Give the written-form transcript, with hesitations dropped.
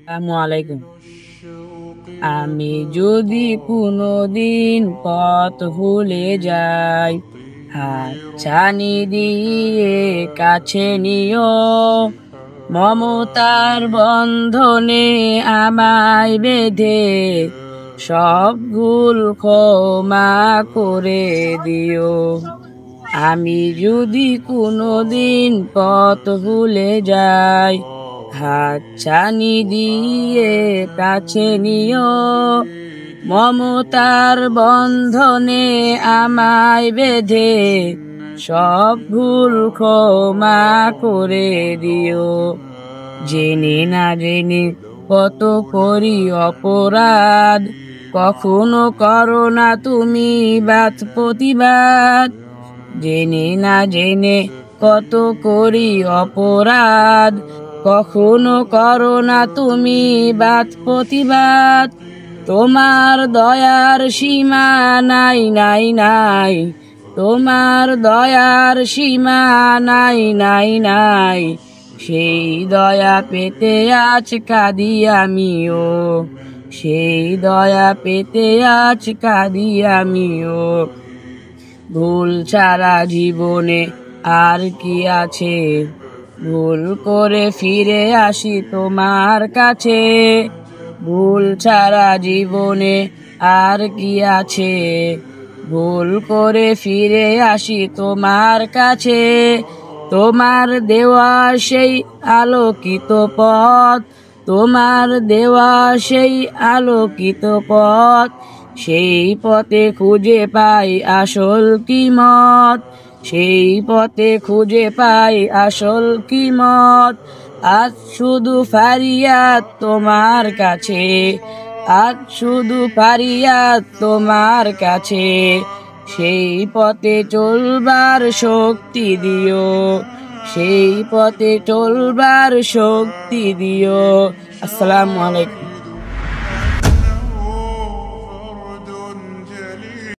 আসসালামু আলাইকুম। আমি যদি কোনোদিন পথ ভুলে যাই, হাত ছানি দিয়ে কাছে নিও, মমতার বন্ধনে আমায় বেঁধে সব ভুল ক্ষমা করে দিও। আমি যদি কোনোদিন পথ ভুলে যাই, হাত ছানি দিয়ে কাছে নিও, মমতার বন্ধনে আমায় বেঁধে সব ভুল ক্ষমা করে দিও। জেনে না জেনে কত করি অপরাধ, কখনো করো না তুমি বাদ প্রতিবাদ। জেনে না জেনে কত করি অপরাধ, কখনো করো না তুমি বাদ প্রতিবাদ। তোমার দয়ার সীমা নাই নাই নাই, তোমার দয়ার সীমা নাই নাই নাই। সেই দয়া পেতে আজ কাঁদি আমিও, সেই দয়া পেতে আজ কাঁদি আমিও। ভুল ছাড়া জীবনে আর কি আছে, ভুল করে ফিরে আসি তোমার কাছে। ভুল ছাড়া জীবনে আর কি আছে, ভুল করে ফিরে আসি তোমার কাছে। তোমার দেওয়া সেই আলোকিত পথ, তোমার দেওয়া সেই আলোকিত পথ, সেই পথে খুঁজে পাই আসল কিমত, সেই পথে খুঁজে পাই আসল কিমত। আজ শুধু ফারিয়াদ তোমার কাছে, আজ শুধু ফারিয়াদ তোমার কাছে, সেই পথে চলবার শক্তি দিও, সেই পথে চলবার শক্তি দিও। আসসালামু আলাইকুম।